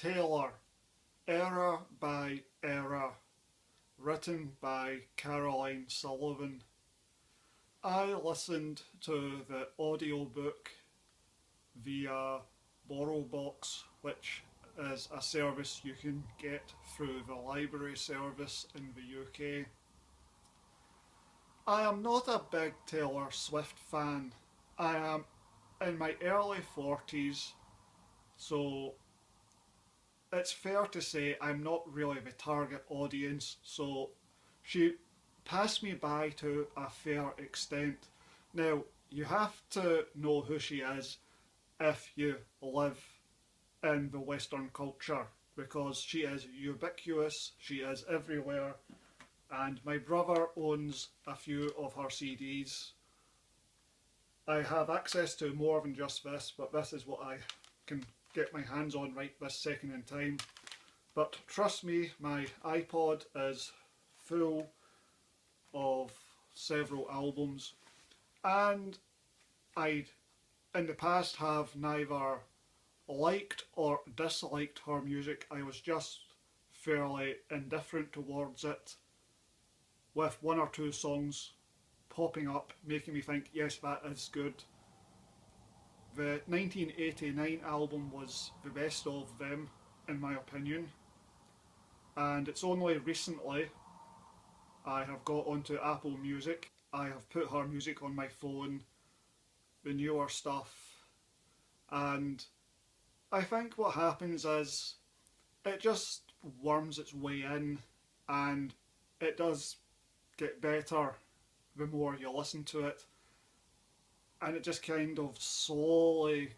Taylor, Era by Era, written by Caroline Sullivan. I listened to the audiobook via BorrowBox, which is a service you can get through the library service in the UK. I am not a big Taylor Swift fan. I am in my early 40s, so it's fair to say I'm not really the target audience, so she passed me by to a fair extent. Now, you have to know who she is if you live in the Western culture, because she is ubiquitous, she is everywhere, and my brother owns a few of her CDs. I have access to more than just this, but this is what I can get my hands on right this second in time. But trust me, my iPod is full of several albums, and I in the past have neither liked or disliked her music. I was just fairly indifferent towards it, with one or two songs popping up making me think, yes, that is good. The 1989 album was the best of them, in my opinion, and it's only recently I have got onto Apple Music. I have put her music on my phone, the newer stuff, and I think what happens is it just worms its way in, and it does get better the more you listen to it, and it just kind of slowly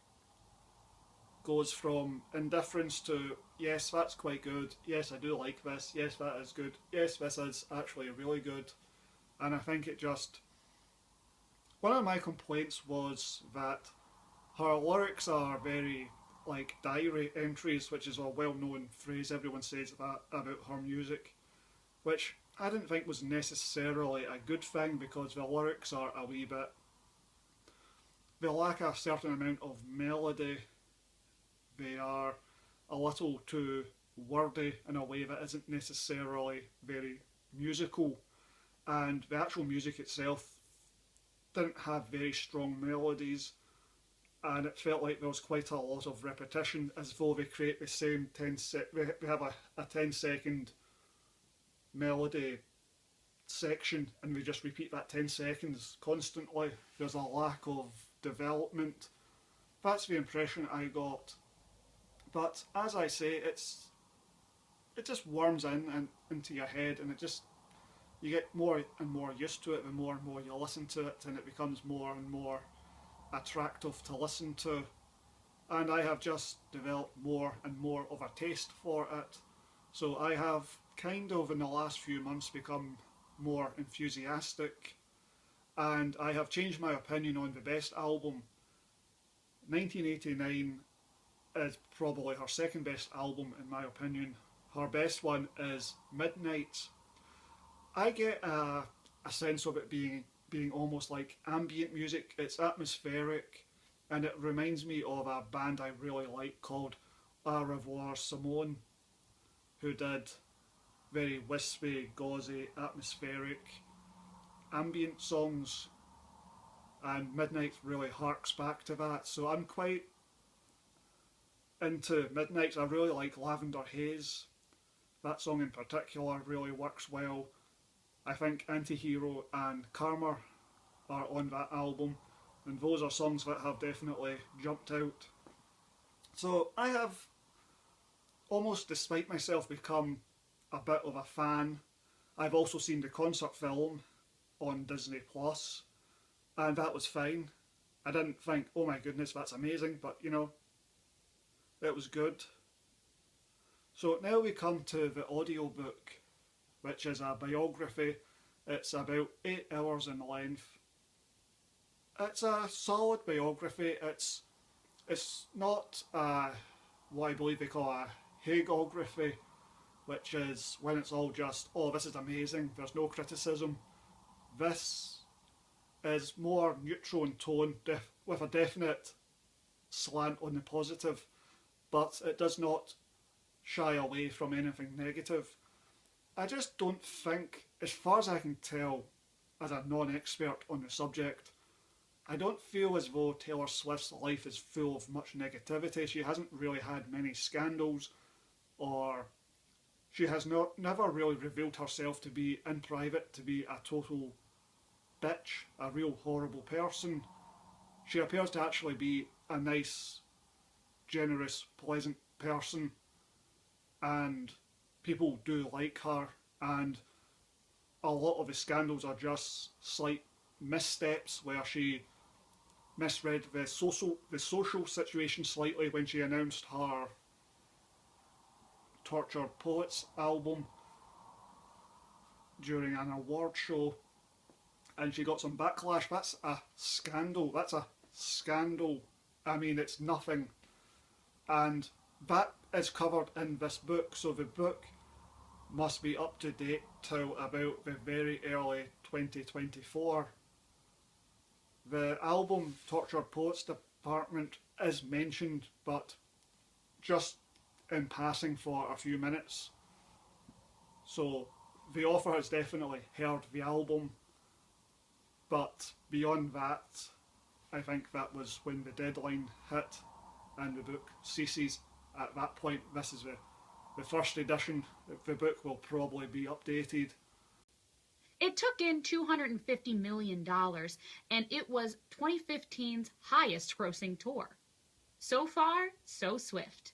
goes from indifference to, yes, that's quite good, yes, I do like this, yes, that is good, yes, this is actually really good. And I think it just, one of my complaints was that her lyrics are very like diary entries, which is a well-known phrase, everyone says that about her music, which I didn't think was necessarily a good thing, because the lyrics are a wee bit, they lack a certain amount of melody, they are a little too wordy in a way that isn't necessarily very musical, and the actual music itself didn't have very strong melodies, and it felt like there was quite a lot of repetition, as though they create the same they have a 10-second melody section and we just repeat that 10 seconds constantly. There's a lack of development. That's the impression I got. But as I say, it just worms in and into your head, and you get more and more used to it the more and more you listen to it, and it becomes more and more attractive to listen to. And I have just developed more and more of a taste for it. So I have kind of in the last few months become more enthusiastic, and I have changed my opinion on the best album. 1989 is probably her second best album in my opinion. Her best one is Midnight. I get a sense of it being almost like ambient music. It's atmospheric, and it reminds me of a band I really like called Au Revoir Simone, who did very wispy, gauzy, atmospheric, ambient songs, and Midnight really harks back to that. So I'm quite into Midnight. I really like Lavender Haze. That song in particular really works well. I think Antihero and Karma are on that album, and those are songs that have definitely jumped out. So I have, almost despite myself, become a bit of a fan. I've also seen the concert film on Disney Plus, and that was fine. I didn't think, oh my goodness, that's amazing, but you know, it was good. So now we come to the audiobook, which is a biography. It's about 8 hours in length. It's a solid biography. It's not what I believe they call a hagiography, which is when it's all just, oh, this is amazing, there's no criticism. This is more neutral in tone, with a definite slant on the positive, but it does not shy away from anything negative. I just don't think, as far as I can tell, as a non-expert on the subject, I don't feel as though Taylor Swift's life is full of much negativity. She hasn't really had many scandals, or she has never really revealed herself to be, in private, to be a total bitch, a real horrible person. She appears to actually be a nice, generous, pleasant person, and people do like her, and a lot of the scandals are just slight missteps where she misread the social situation slightly when she announced her Tortured Poets album during an award show, and she got some backlash. That's a scandal. That's a scandal. I mean, it's nothing. And that is covered in this book, so the book must be up to date till about the very early 2024. The album Tortured Poets Department is mentioned, but just in passing for a few minutes. So the author has definitely heard the album, but beyond that, I think that was when the deadline hit and the book ceases. At that point, this is the first edition. The book will probably be updated. It took in $250 million, and it was 2015's highest grossing tour. So far, so Swift.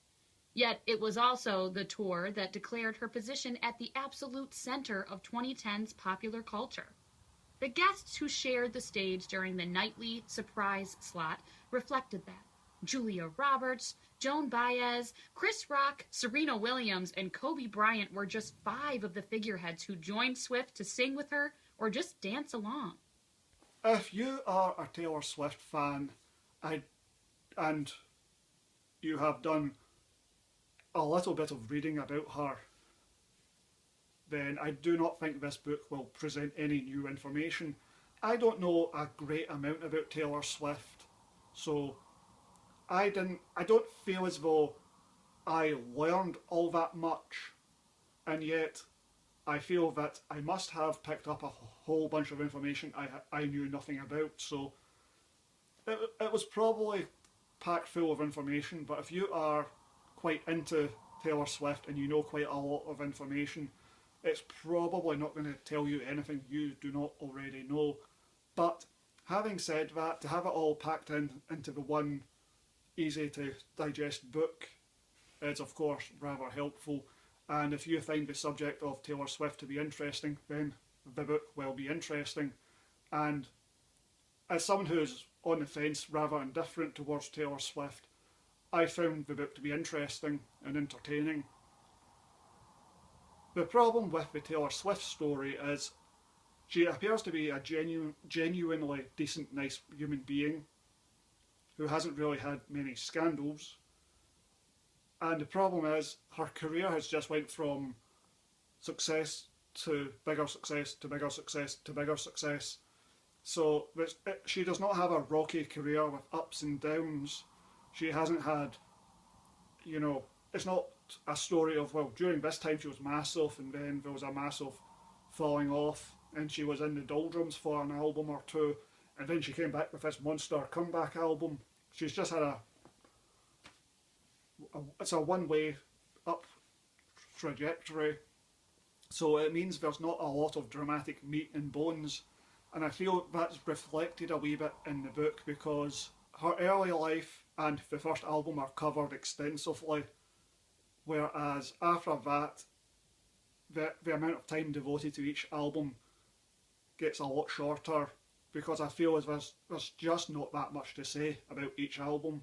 Yet it was also the tour that declared her position at the absolute center of 2010's popular culture. The guests who shared the stage during the nightly surprise slot reflected that. Julia Roberts, Joan Baez, Chris Rock, Serena Williams, and Kobe Bryant were just 5 of the figureheads who joined Swift to sing with her or just dance along. If you are a Taylor Swift fan and you have done a little bit of reading about her, then I do not think this book will present any new information. I don't know a great amount about Taylor Swift, so I don't feel as though I learned all that much, and yet I feel that I must have picked up a whole bunch of information I knew nothing about, so it was probably packed full of information. But if you are quite into Taylor Swift and you know quite a lot of information, it's probably not going to tell you anything you do not already know. But having said that, to have it all packed into the one easy to digest book is of course rather helpful, and if you find the subject of Taylor Swift to be interesting, then the book will be interesting. And as someone who is on the fence, rather indifferent towards Taylor Swift, I found the book to be interesting and entertaining. The problem with the Taylor Swift story is she appears to be a genuinely decent, nice human being who hasn't really had many scandals. And the problem is her career has just went from success to bigger success to bigger success to bigger success. So she does not have a rocky career with ups and downs. She hasn't had, it's not a story of, well, during this time she was massive and then there was a massive falling off and she was in the doldrums for an album or two, and then she came back with this monster comeback album. She's just had it's a one-way up trajectory, so it means there's not a lot of dramatic meat and bones, and I feel that's reflected a wee bit in the book because her early life and the first album are covered extensively, whereas after that the amount of time devoted to each album gets a lot shorter, because I feel as there's just not that much to say about each album.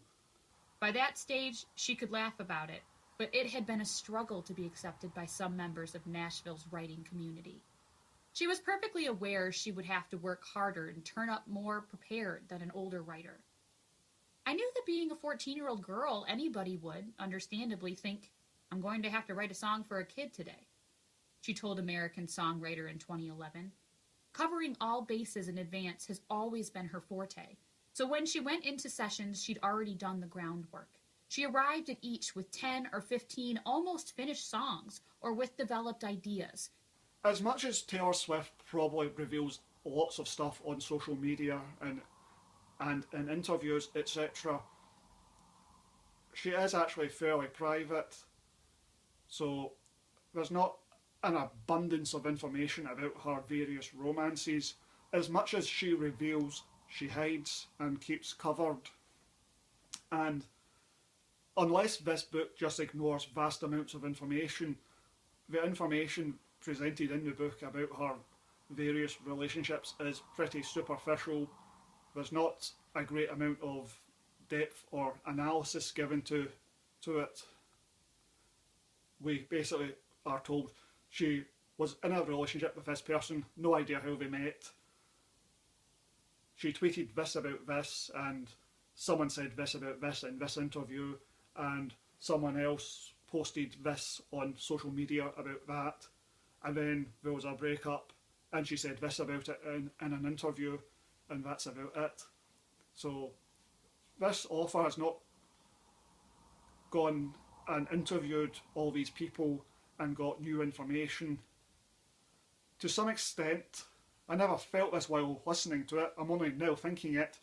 By that stage, she could laugh about it, but it had been a struggle to be accepted by some members of Nashville's writing community. She was perfectly aware she would have to work harder and turn up more prepared than an older writer. I knew that being a 14-year-old girl, anybody would, understandably, think, I'm going to have to write a song for a kid today, she told American Songwriter in 2011. Covering all bases in advance has always been her forte, so when she went into sessions, she'd already done the groundwork. She arrived at each with 10 or 15 almost finished songs or with developed ideas. As much as Taylor Swift probably reveals lots of stuff on social media and in interviews, etc., she is actually fairly private. So there's not an abundance of information about her various romances. As much as she reveals, she hides and keeps covered. And unless this book just ignores vast amounts of information, the information presented in the book about her various relationships is pretty superficial. There's not a great amount of depth or analysis given to it. We basically are told she was in a relationship with this person, no idea how they met. She tweeted this about this, and someone said this about this in this interview, and someone else posted this on social media about that, and then there was a breakup, and she said this about it in an interview, and that's about it. So this author has not gone and interviewed all these people and got new information. To some extent, I never felt this while listening to it, I'm only now thinking it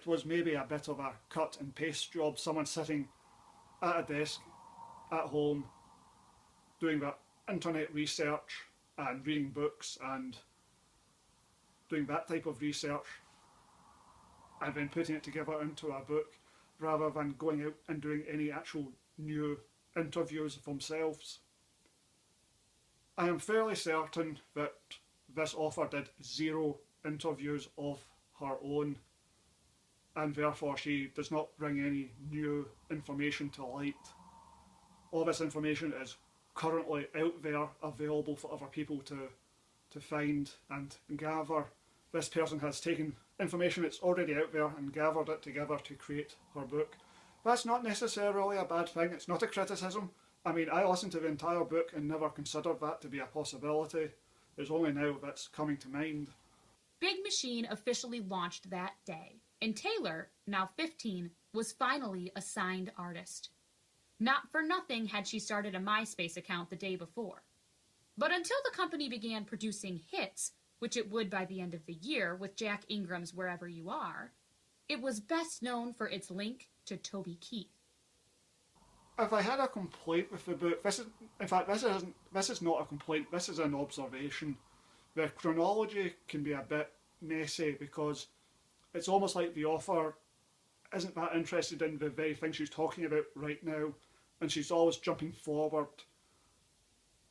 was maybe a bit of a cut and paste job, someone sitting at a desk at home doing that internet research and reading books and doing that type of research and then putting it together into a book rather than going out and doing any actual new interviews themselves. I am fairly certain that this author did 0 interviews of her own, and therefore she does not bring any new information to light. All this information is currently out there, available for other people to find and gather. This person has taken information that's already out there and gathered it together to create her book. That's not necessarily a bad thing, it's not a criticism. I mean, I listened to the entire book and never considered that to be a possibility. It's only now that's coming to mind. Big Machine officially launched that day, and Taylor, now 15, was finally a signed artist. Not for nothing had she started a MySpace account the day before. But until the company began producing hits, which it would by the end of the year with Jack Ingram's Wherever You Are, it was best known for its link to Toby Keith. If I had a complaint with the book, this is not a complaint, this is an observation. The chronology can be a bit messy because it's almost like the author isn't that interested in the very thing she's talking about right now, and she's always jumping forward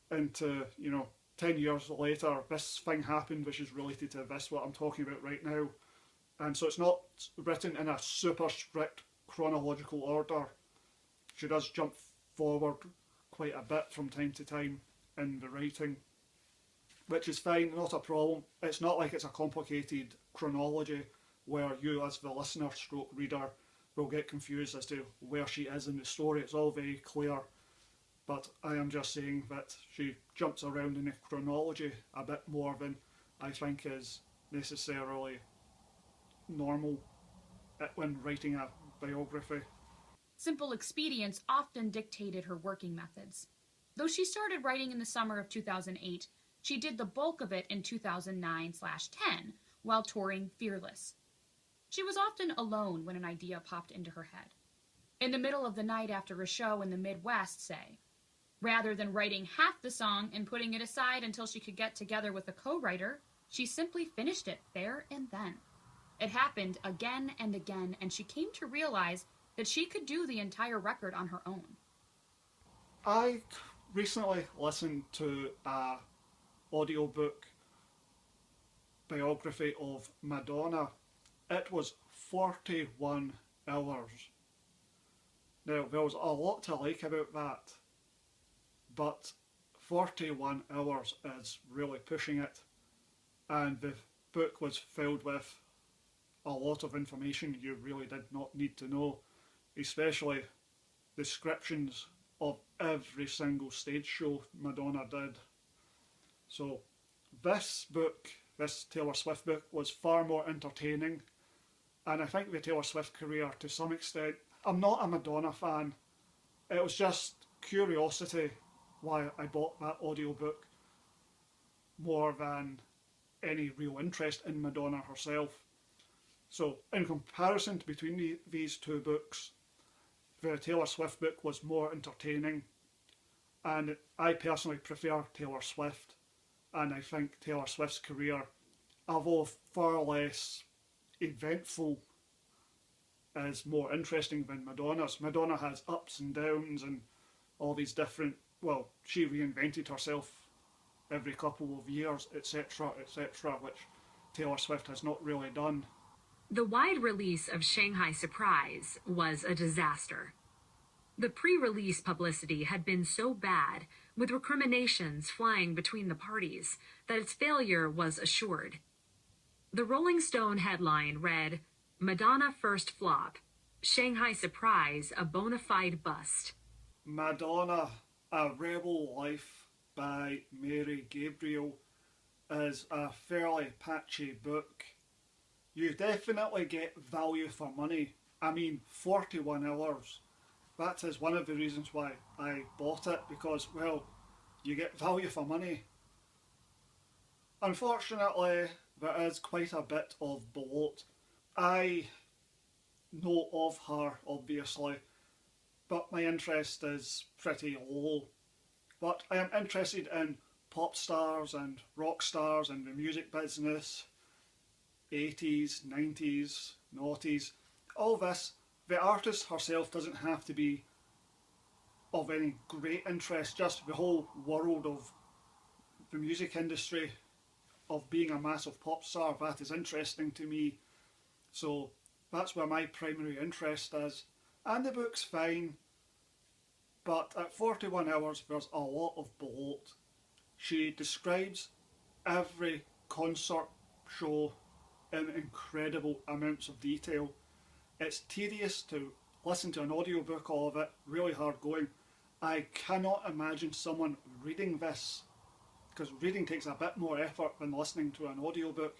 into, 10 years later, this thing happened which is related to this, what I'm talking about right now. And so it's not written in a super strict chronological order. She does jump forward quite a bit from time to time in the writing, which is fine, not a problem. It's not like it's a complicated chronology where you as the listener stroke reader will get confused as to where she is in the story. It's all very clear, but I am just saying that she jumps around in the chronology a bit more than I think is necessarily normal when writing a biography. Simple expedience often dictated her working methods. Though she started writing in the summer of 2008, she did the bulk of it in 2009/10 while touring Fearless. She was often alone when an idea popped into her head. In the middle of the night after a show in the Midwest, say. Rather than writing half the song and putting it aside until she could get together with a co-writer, she simply finished it there and then. It happened again and again, and she came to realize that she could do the entire record on her own. I recently listened to an audiobook biography of Madonna. It was 41 hours. Now, there was a lot to like about that, but 41 hours is really pushing it, and the book was filled with a lot of information you really did not need to know, especially descriptions of every single stage show Madonna did. So this book, this Taylor Swift book, was far more entertaining, and I think the Taylor Swift career to some extent I'm not a Madonna fan. It was just curiosity why I bought that audiobook more than any real interest in Madonna herself. So, in comparison between these two books, the Taylor Swift book was more entertaining, and I personally prefer Taylor Swift, and I think Taylor Swift's career, although far less eventful, is more interesting than Madonna's. Madonna has ups and downs and all these different, well, she reinvented herself every couple of years, etc., etc., which Taylor Swift has not really done. The wide release of Shanghai Surprise was a disaster. The pre-release publicity had been so bad, with recriminations flying between the parties, that its failure was assured. The Rolling Stone headline read, "Madonna First Flop, Shanghai Surprise a bona fide bust." Madonna, A Rebel Life by Mary Gabriel is a fairly patchy book. You definitely get value for money. I mean, 41 hours. That is one of the reasons why I bought it, because, well, you get value for money. Unfortunately, there is quite a bit of bloat. I know of her, obviously, but my interest is pretty low. But I am interested in pop stars and rock stars and the music business, 80s, 90s, noughties, all this. The artist herself doesn't have to be of any great interest, just the whole world of the music industry, of being a massive pop star, that is interesting to me. So that's where my primary interest is. And the book's fine, but at 41 hours there's a lot of bloat. She describes every concert show in incredible amounts of detail. It's tedious to listen to an audiobook of it, really hard going. I cannot imagine someone reading this, because reading takes a bit more effort than listening to an audiobook,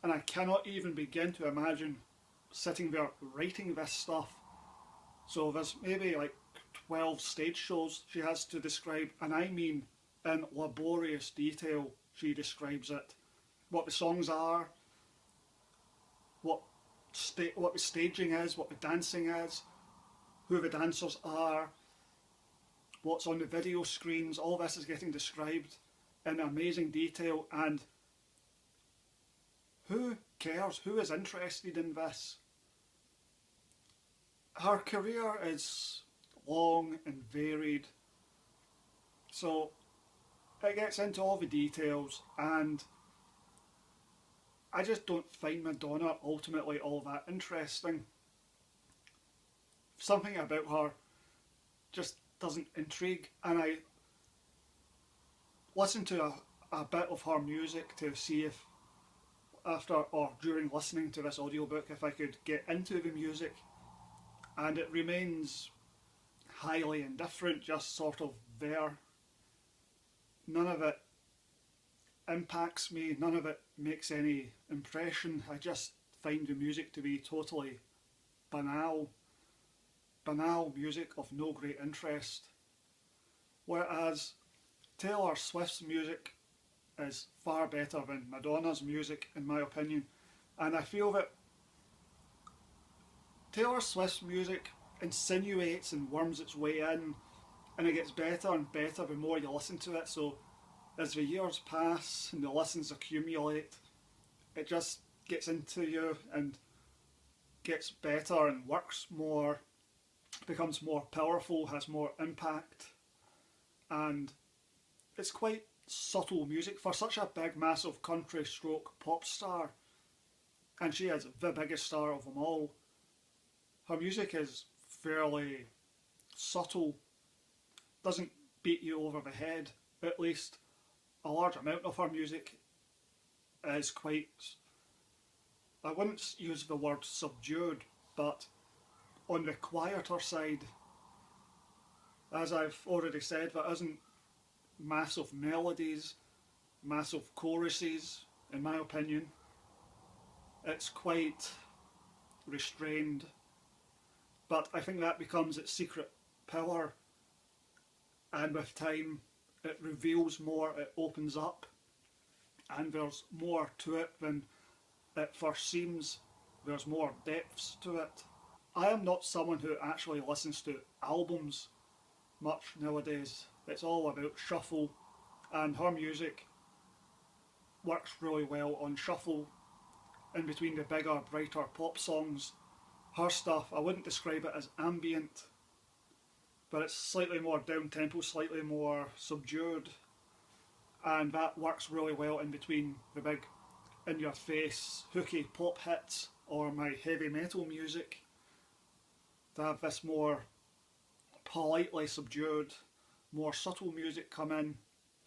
and I cannot even begin to imagine sitting there writing this stuff. So there's maybe like 12 stage shows she has to describe, and I mean in laborious detail she describes it. What the songs are, what the staging is, what the dancing is, who the dancers are, what's on the video screens, all this is getting described in amazing detail, and who cares? Who is interested in this? Her career is long and varied, so it gets into all the details, and I just don't find Madonna ultimately all that interesting. Something about her just doesn't intrigue, and I listen to a bit of her music to see if after or during listening to this audiobook if I could get into the music, and it remains highly indifferent, just sort of there. None of it impacts me, none of it makes any impression. I just find the music to be totally banal music of no great interest. Whereas Taylor Swift's music is far better than Madonna's music, in my opinion, and I feel that Taylor Swift's music insinuates and worms its way in, and it gets better and better the more you listen to it. So as the years pass and the listens accumulate, it just gets into you and gets better and works more, becomes more powerful, has more impact, and it's quite subtle music for such a big, massive country stroke pop star, and she is the biggest star of them all. Her music is fairly subtle, doesn't beat you over the head. At least a large amount of her music is quite, I wouldn't use the word subdued, but on the quieter side. As I've already said, there isn't massive melodies, massive choruses, in my opinion. It's quite restrained, But I think that becomes its secret power, and with time it reveals more, it opens up, and there's more to it than it first seems. There's more depths to it. I am not someone who actually listens to albums much nowadays. It's all about shuffle, and her music works really well on shuffle in between the bigger, brighter pop songs. Her stuff, I wouldn't describe it as ambient, but it's slightly more down-tempo, slightly more subdued, and that works really well in between the big, in-your-face, hooky pop hits or my heavy metal music. To have this more politely subdued, more subtle music come in,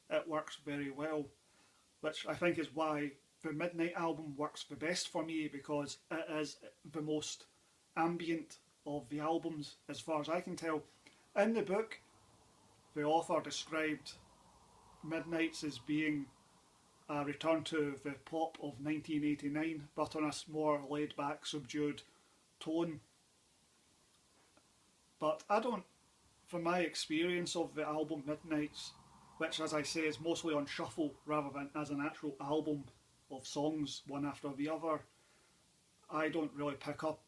it works very well, which I think is why the Midnight album works the best for me, because it is the most ambient of the albums as far as I can tell. In the book, the author described Midnights as being a return to the pop of 1989, but on a more laid back, subdued tone. But I don't, from my experience of the album Midnights, which as I say is mostly on shuffle rather than as an actual album of songs one after the other, I don't really pick up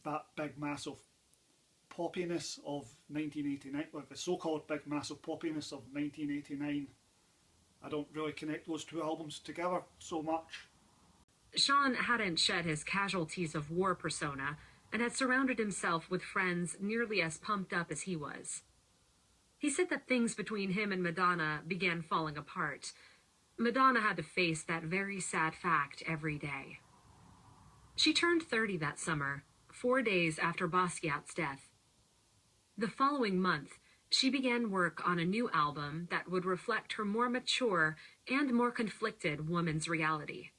that big massive poppiness of 1989, like the so-called big massive poppiness of 1989. I don't really connect those two albums together so much. Sean hadn't shed his casualties of war persona and had surrounded himself with friends nearly as pumped up as he was. He said that things between him and Madonna began falling apart. Madonna had to face that very sad fact every day. She turned 30 that summer, 4 days after Basquiat's death. The following month, she began work on a new album that would reflect her more mature and more conflicted woman's reality.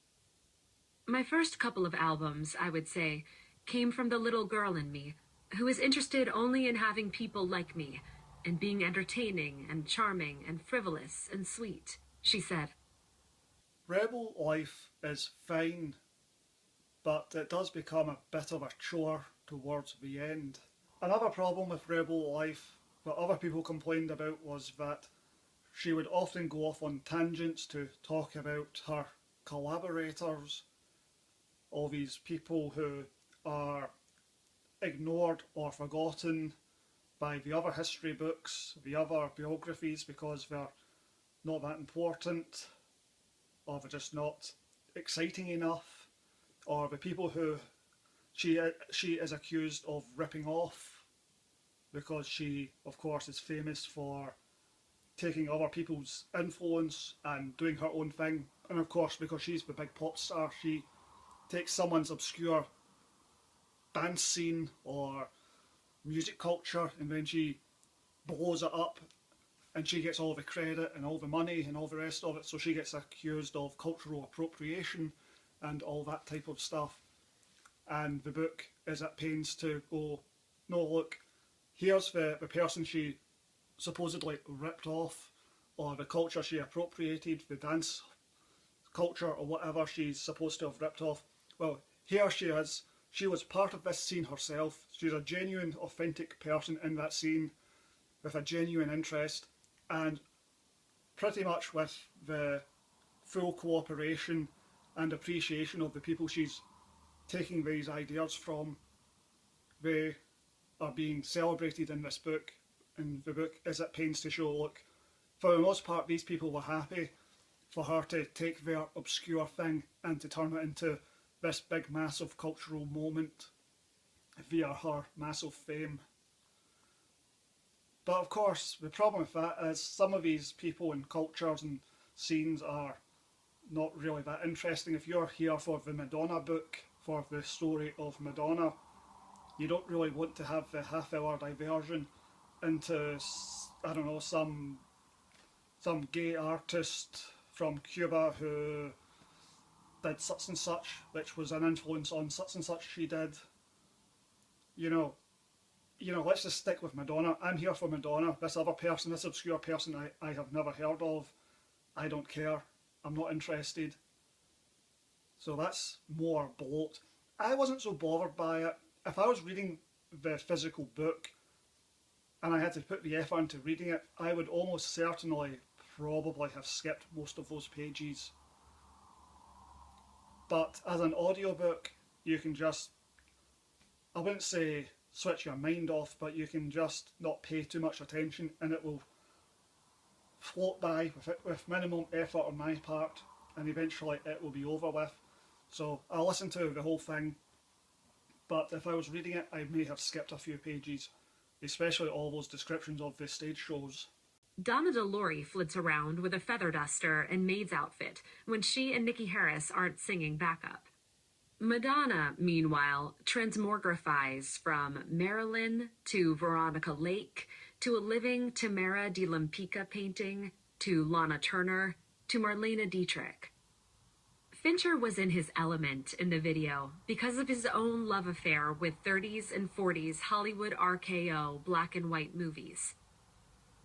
My first couple of albums, I would say, came from the little girl in me, who is interested only in having people like me, and being entertaining and charming and frivolous and sweet, she said. Rebel life is fine, but it does become a bit of a chore towards the end. Another problem with Rebel life that other people complained about was that she would often go off on tangents to talk about her collaborators, all these people who are ignored or forgotten by the other history books, the other biographies, because they're not that important, or they're just not exciting enough, or the people who she is accused of ripping off, because she, of course, is famous for taking other people's influence and doing her own thing. And of course, because she's the big pop star, she takes someone's obscure dance scene or music culture and then she blows it up and she gets all the credit and all the money and all the rest of it, so she gets accused of cultural appropriation and all that type of stuff. And the book is at pains to go, no, look, here's the person she supposedly ripped off, or the culture she appropriated, the dance culture or whatever she's supposed to have ripped off. Well, here she is. She was part of this scene herself. She's a genuine, authentic person in that scene with a genuine interest, and pretty much with the full cooperation and appreciation of the people she's taking these ideas from. They are being celebrated in this book, and the book is at pains to show, look, for the most part these people were happy for her to take their obscure thing and to turn it into this big massive cultural moment via her massive fame. But of course the problem with that is some of these people and cultures and scenes are not really that interesting. If you're here for the Madonna book, for the story of Madonna, you don't really want to have the half-hour diversion into, I don't know, some gay artist from Cuba who did such and such, which was an influence on such and such she did. You know, let's just stick with Madonna. I'm here for Madonna. This other person, this obscure person I have never heard of, I don't care. I'm not interested. So that's more bloat. I wasn't so bothered by it. If I was reading the physical book and I had to put the effort into reading it, I would almost certainly probably have skipped most of those pages. But as an audiobook, you can just, I wouldn't say switch your mind off, but you can just not pay too much attention and it will float by with minimum effort on my part, and eventually it will be over with. So I listened to the whole thing, but if I was reading it, I may have skipped a few pages, especially all those descriptions of the stage shows. Donna DeLory flits around with a feather duster and maid's outfit when she and Nikki Harris aren't singing backup. Madonna, meanwhile, transmogrifies from Marilyn to Veronica Lake to a living Tamara de Lempicka painting to Lana Turner to Marlene Dietrich. Fincher was in his element in the video because of his own love affair with 30s and 40s Hollywood RKO black and white movies.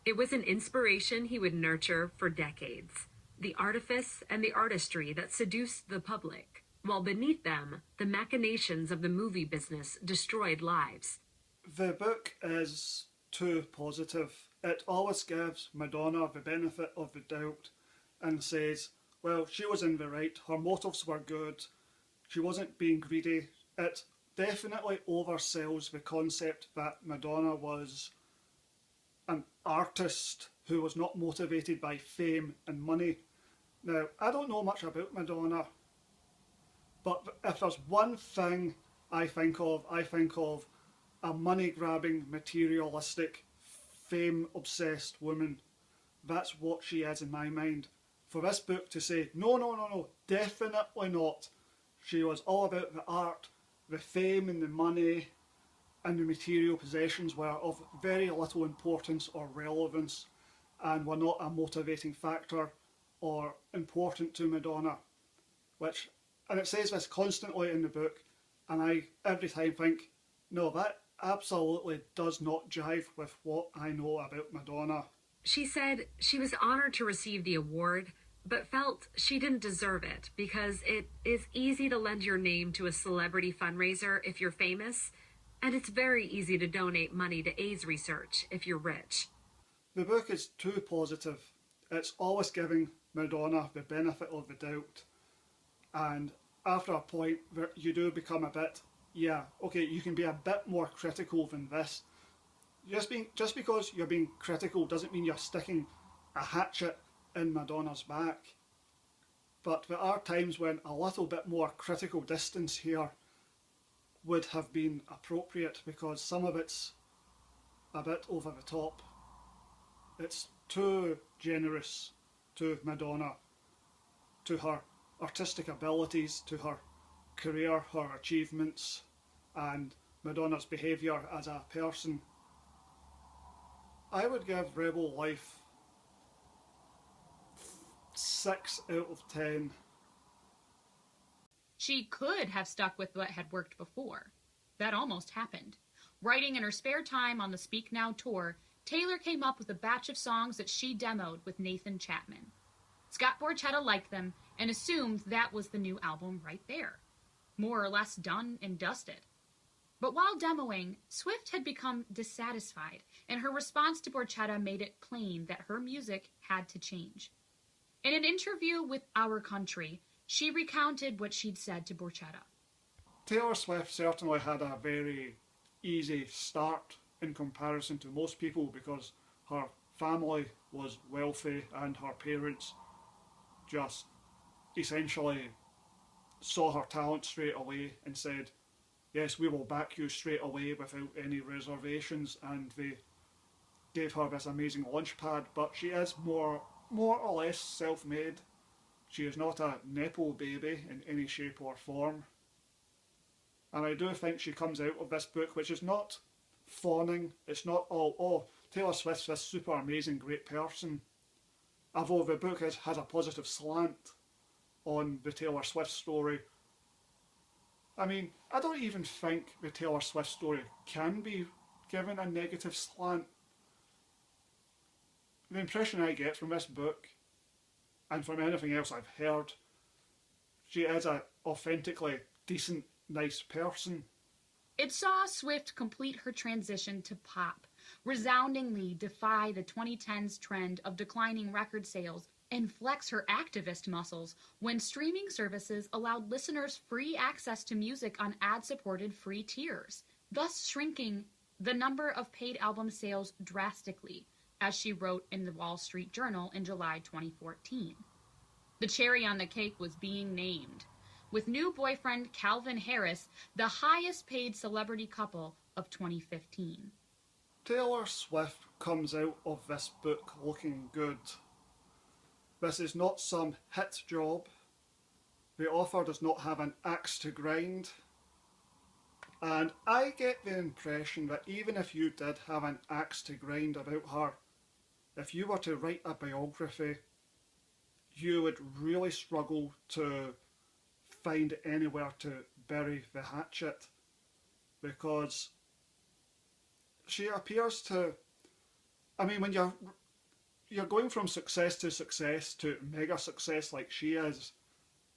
It was an inspiration he would nurture for decades, the artifice and the artistry that seduced the public, while beneath them, the machinations of the movie business destroyed lives. The book is too positive. It always gives Madonna the benefit of the doubt and says, well, she was in the right, her motives were good, she wasn't being greedy. It definitely oversells the concept that Madonna was an artist who was not motivated by fame and money. Now, I don't know much about Madonna, but if there's one thing I think of a money-grabbing, materialistic, fame-obsessed woman. That's what she is in my mind. For this book to say, no, definitely not. She was all about the art, the fame and the money and the material possessions were of very little importance or relevance and were not a motivating factor or important to Madonna. And it says this constantly in the book, and I every time think, no, that absolutely does not jive with what I know about Madonna. She said she was honored to receive the award, but felt she didn't deserve it because it is easy to lend your name to a celebrity fundraiser if you're famous, and it's very easy to donate money to AIDS research if you're rich. The book is too positive. It's always giving Madonna the benefit of the doubt, and after a point you do become a bit, you can be a bit more critical than this. Just because you're being critical doesn't mean you're sticking a hatchet in Madonna's back. But there are times when a little bit more critical distance here would have been appropriate, because some of it's a bit over the top. It's too generous to Madonna, to her artistic abilities, to her career, her achievements, and Madonna's behaviour as a person. I would give Rebel Life 6 out of 10. She could have stuck with what had worked before. That almost happened. Writing in her spare time on the Speak Now tour, Taylor came up with a batch of songs that she demoed with Nathan Chapman. Scott Borchetta liked them and assumed that was the new album right there, more or less done and dusted. But while demoing, Swift had become dissatisfied, and her response to Borchetta made it plain that her music had to change. In an interview with Our Country, she recounted what she'd said to Borchetta. Taylor Swift certainly had a very easy start in comparison to most people, because her family was wealthy and her parents just essentially saw her talent straight away and said, yes, we will back you straight away without any reservations, and they gave her this amazing launch pad. But she is more or less self-made. She is not a nepo baby in any shape or form. And I do think she comes out of this book, which is not fawning. It's not all, oh, Taylor Swift's this super amazing great person. Although the book has a positive slant on the Taylor Swift story. I mean, I don't even think the Taylor Swift story can be given a negative slant. The impression I get from this book, and from anything else I've heard, she is an authentically decent, nice person. It saw Swift complete her transition to pop, resoundingly defy the 2010s trend of declining record sales, and flex her activist muscles when streaming services allowed listeners free access to music on ad-supported free tiers, thus shrinking the number of paid album sales drastically, as she wrote in the Wall Street Journal in July 2014. The cherry on the cake was being named, with new boyfriend Calvin Harris the highest paid celebrity couple of 2015. Taylor Swift comes out of this book looking good. This is not some hit job. The author does not have an axe to grind. And I get the impression that even if you did have an axe to grind about her, if you were to write a biography, you would really struggle to find anywhere to bury the hatchet, because she appears to, I mean, when you're going from success to mega success like she is,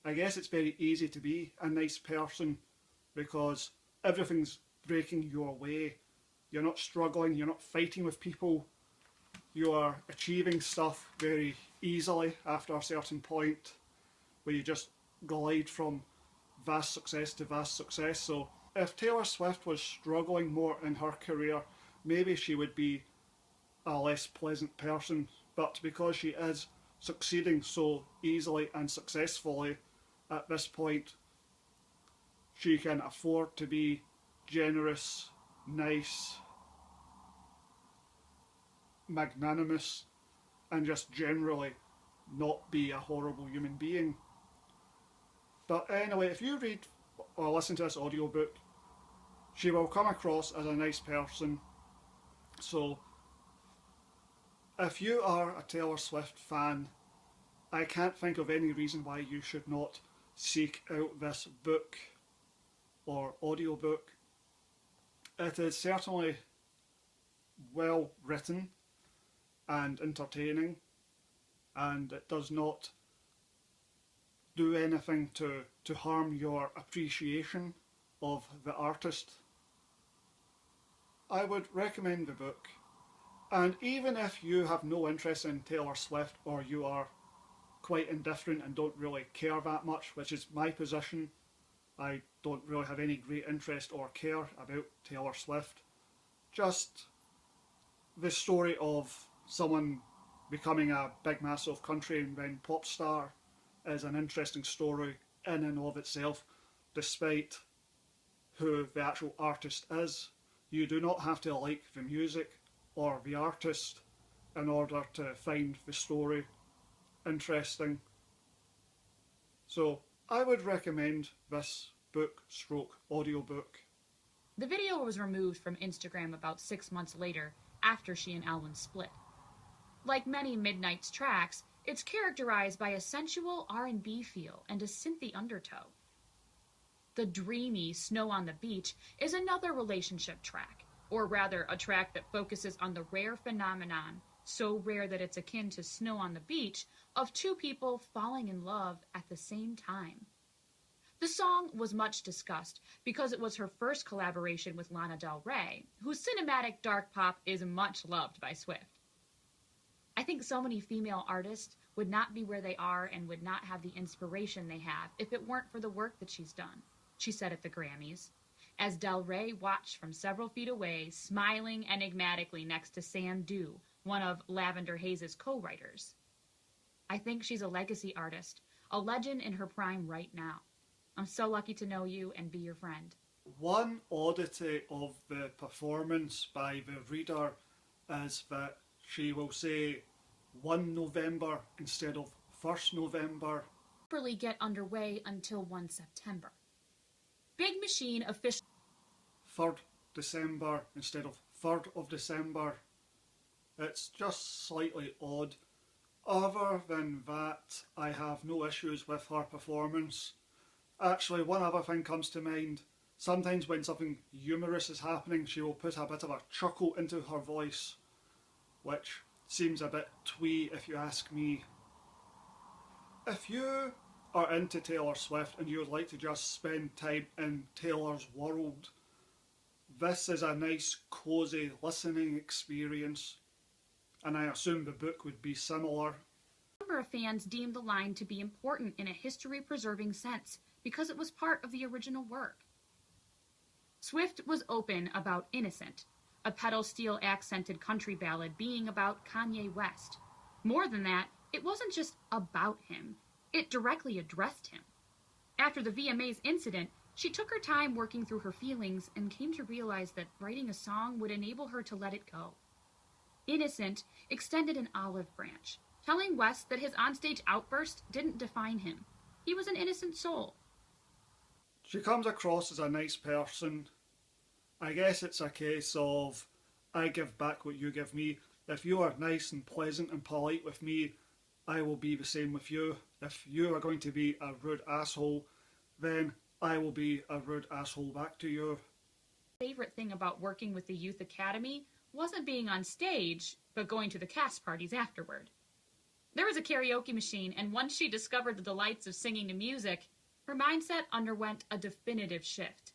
I guess it's very easy to be a nice person because everything's breaking your way. You're not struggling, you're not fighting with people, you are achieving stuff very easily after a certain point where you just glide from vast success to vast success. So if Taylor Swift was struggling more in her career, maybe she would be a less pleasant person, but because she is succeeding so easily and successfully at this point, she can afford to be generous, nice, magnanimous, and just generally not be a horrible human being. But anyway, if you read or listen to this audiobook, she will come across as a nice person. So if you are a Taylor Swift fan, I can't think of any reason why you should not seek out this book or audiobook. It is certainly well written and entertaining, and it does not do anything to harm your appreciation of the artist. I would recommend the book, and even if you have no interest in Taylor Swift, or you are quite indifferent and don't really care that much, which is my position, I don't really have any great interest or care about Taylor Swift, just the story of someone becoming a big massive country and then pop star is an interesting story in and of itself, despite who the actual artist is. You do not have to like the music or the artist in order to find the story interesting. So I would recommend this book stroke audiobook. The video was removed from Instagram about 6 months later, after she and Alwyn split. Like many Midnight's tracks, it's characterized by a sensual R&B feel and a synthy undertow. The dreamy Snow on the Beach is another relationship track, or rather a track that focuses on the rare phenomenon, so rare that it's akin to snow on the beach, of two people falling in love at the same time. The song was much discussed because it was her first collaboration with Lana Del Rey, whose cinematic dark pop is much loved by Swift. I think so many female artists would not be where they are and would not have the inspiration they have if it weren't for the work that she's done, she said at the Grammys, as Del Rey watched from several feet away, smiling enigmatically next to Sam Dew, one of Lavender Haze's co-writers. I think she's a legacy artist, a legend in her prime right now. I'm so lucky to know you and be your friend. One oddity of the performance by the reader is that she will say 1 November instead of 1st November. Properly get underway until 1 September. Big Machine officially 3rd December instead of 3rd of December. It's just slightly odd. Other than that, I have no issues with her performance. Actually, one other thing comes to mind. Sometimes when something humorous is happening, she will put a bit of a chuckle into her voice, which seems a bit twee if you ask me. If you are into Taylor Swift and you would like to just spend time in Taylor's world, This is a nice, cosy listening experience, and I assume the book would be similar. A number of fans deemed the line to be important in a history-preserving sense because it was part of the original work. Swift was open about Innocent, a pedal-steel accented country ballad being about Kanye West. More than that, it wasn't just about him, it directly addressed him. After the VMAs incident, she took her time working through her feelings and came to realize that writing a song would enable her to let it go. Innocent extended an olive branch, telling West that his onstage outburst didn't define him. He was an innocent soul. She comes across as a nice person. I guess it's a case of, I give back what you give me. If you are nice and pleasant and polite with me, I will be the same with you. If you are going to be a rude asshole, then I will be a rude asshole back to you. My favorite thing about working with the Youth Academy wasn't being on stage, but going to the cast parties afterward. There was a karaoke machine, and once she discovered the delights of singing to music, her mindset underwent a definitive shift.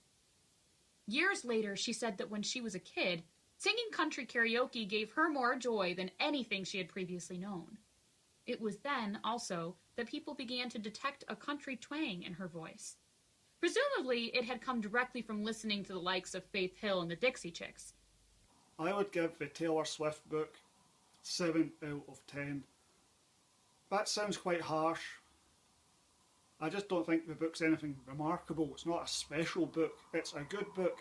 Years later, she said that when she was a kid, singing country karaoke gave her more joy than anything she had previously known. It was then, also, that people began to detect a country twang in her voice. Presumably, it had come directly from listening to the likes of Faith Hill and the Dixie Chicks. I would give the Taylor Swift book 7 out of 10. That sounds quite harsh. I just don't think the book's anything remarkable. It's not a special book. It's a good book.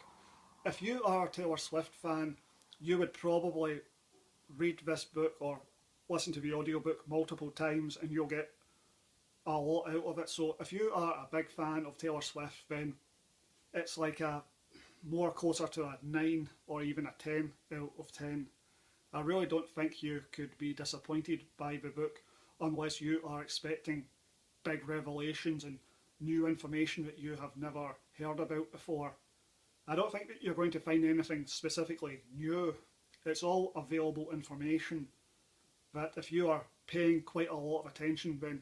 If you are a Taylor Swift fan, you would probably read this book or listen to the audiobook multiple times and you'll get a lot out of it. So if you are a big fan of Taylor Swift, then it's like a more closer to a 9 or even a 10 out of 10. I really don't think you could be disappointed by the book unless you are expecting big revelations and new information that you have never heard about before. I don't think that you're going to find anything specifically new. It's all available information that if you are paying quite a lot of attention, then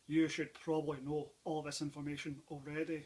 you should probably know all this information already.